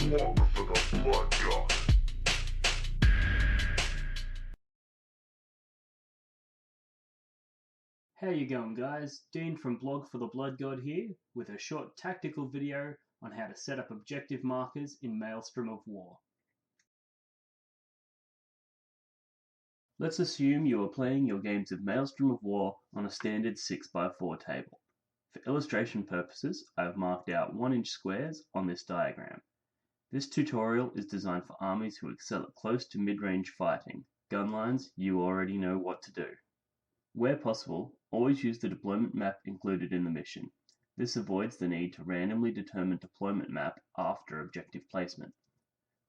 Swarm for the Blood God. How you going, guys? Dean from Blog for the Blood God here with a short tactical video on how to set up objective markers in Maelstrom of War. Let's assume you are playing your games of Maelstrom of War on a standard 6x4 table. For illustration purposes, I have marked out 1-inch squares on this diagram. This tutorial is designed for armies who excel at close to mid-range fighting. Gun lines, you already know what to do. Where possible, always use the deployment map included in the mission. This avoids the need to randomly determine deployment map after objective placement.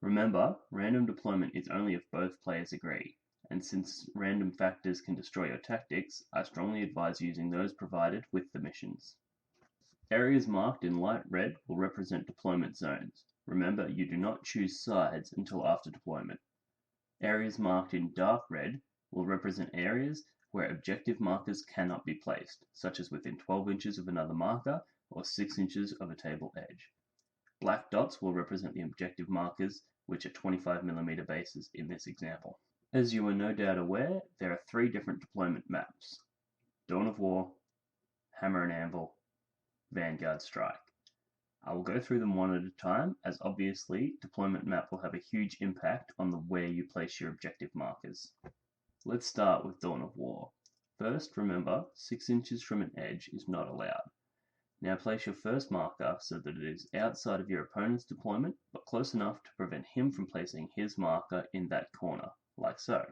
Remember, random deployment is only if both players agree, and since random factors can destroy your tactics, I strongly advise using those provided with the missions. Areas marked in light red will represent deployment zones. Remember, you do not choose sides until after deployment. Areas marked in dark red will represent areas where objective markers cannot be placed, such as within 12 inches of another marker or 6 inches of a table edge. Black dots will represent the objective markers, which are 25mm bases in this example. As you are no doubt aware, there are 3 different deployment maps: Dawn of War, Hammer and Anvil, Vanguard Strike. I will go through them one at a time, as obviously deployment map will have a huge impact on the where you place your objective markers. Let's start with Dawn of War. First, remember, 6 inches from an edge is not allowed. Now place your first marker so that it is outside of your opponent's deployment, but close enough to prevent him from placing his marker in that corner, like so.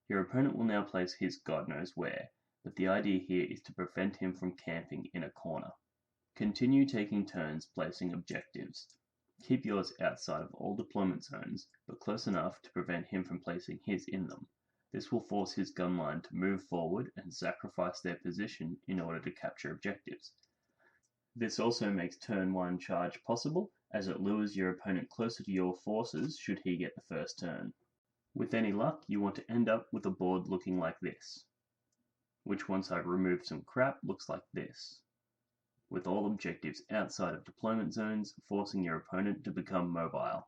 Your opponent will now place his God knows where, but the idea here is to prevent him from camping in a corner. Continue taking turns placing objectives. Keep yours outside of all deployment zones, but close enough to prevent him from placing his in them. This will force his gun line to move forward and sacrifice their position in order to capture objectives. This also makes turn 1 charge possible, as it lures your opponent closer to your forces should he get the first turn. With any luck, you want to end up with a board looking like this, which once I've removed some crap looks like this, with all objectives outside of deployment zones, forcing your opponent to become mobile.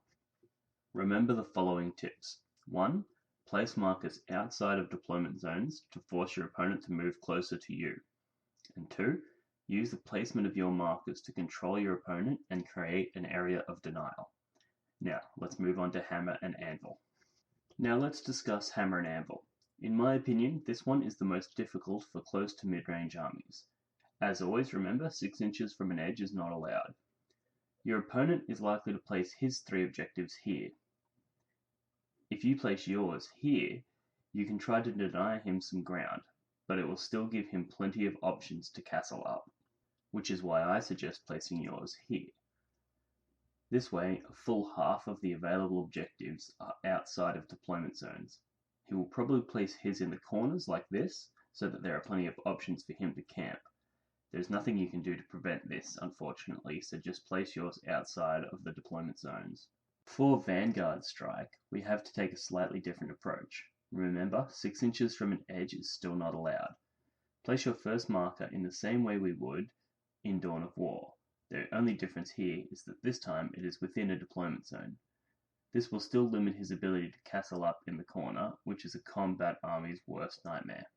Remember the following tips. 1. Place markers outside of deployment zones to force your opponent to move closer to you. And 2. Use the placement of your markers to control your opponent and create an area of denial. Now, let's move on to Hammer and Anvil. Now let's discuss Hammer and Anvil. In my opinion, this one is the most difficult for close to mid-range armies. As always, remember, 6 inches from an edge is not allowed. Your opponent is likely to place his 3 objectives here. If you place yours here, you can try to deny him some ground, but it will still give him plenty of options to castle up, which is why I suggest placing yours here. This way, a full half of the available objectives are outside of deployment zones. He will probably place his in the corners like this, so that there are plenty of options for him to camp. There's nothing you can do to prevent this, unfortunately, so just place yours outside of the deployment zones. For Vanguard Strike, we have to take a slightly different approach. Remember, 6 inches from an edge is still not allowed. Place your first marker in the same way we would in Dawn of War. The only difference here is that this time it is within a deployment zone. This will still limit his ability to castle up in the corner, which is a combat army's worst nightmare.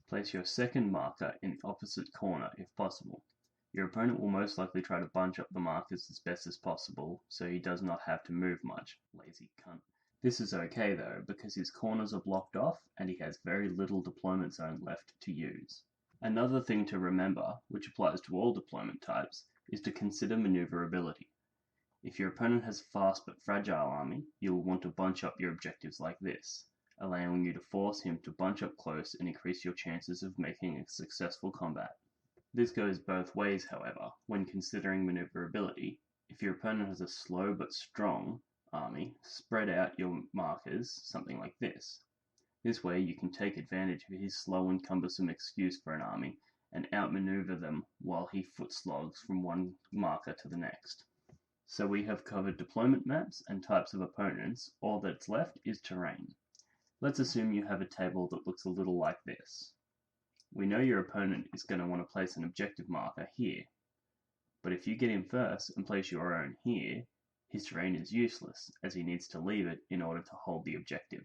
Place your second marker in the opposite corner if possible. Your opponent will most likely try to bunch up the markers as best as possible, so he does not have to move much. Lazy cunt. This is okay though, because his corners are blocked off and he has very little deployment zone left to use. Another thing to remember, which applies to all deployment types, is to consider maneuverability. If your opponent has a fast but fragile army, you will want to bunch up your objectives like this, allowing you to force him to bunch up close and increase your chances of making a successful combat. This goes both ways, however, when considering maneuverability. If your opponent has a slow but strong army, spread out your markers, something like this. This way you can take advantage of his slow and cumbersome excuse for an army and outmaneuver them while he foot slogs from one marker to the next. So we have covered deployment maps and types of opponents. All that's left is terrain. Let's assume you have a table that looks a little like this. We know your opponent is going to want to place an objective marker here, but if you get in first and place your own here, His terrain is useless, as he needs to leave it in order to hold the objective.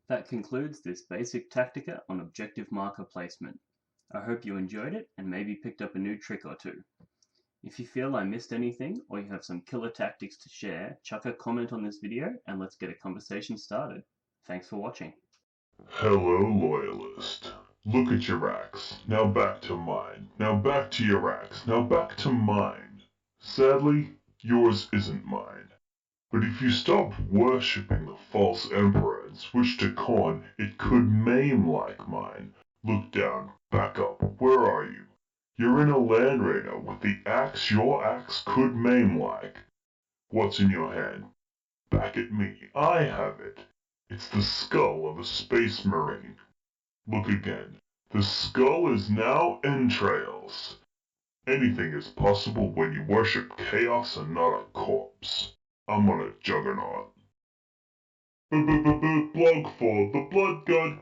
That concludes this basic Tactica on objective marker placement. I hope you enjoyed it and maybe picked up a new trick or two. If you feel I missed anything or you have some killer tactics to share, chuck a comment on this video and let's get a conversation started. Thanks for watching. Hello, loyalist. Look at your axe. Now back to mine. Now back to your axe. Now back to mine. Sadly, yours isn't mine. But if you stopped worshipping the false emperor and switched to corn, it could maim like mine. Look down. Back up. Where are you? You're in a land raider with the axe your axe could maim like. What's in your hand? Back at me. I have it. It's the skull of a space marine. Look again. The skull is now entrails. Anything is possible when you worship chaos and not a corpse. I'm on a juggernaut. Blog for the blood god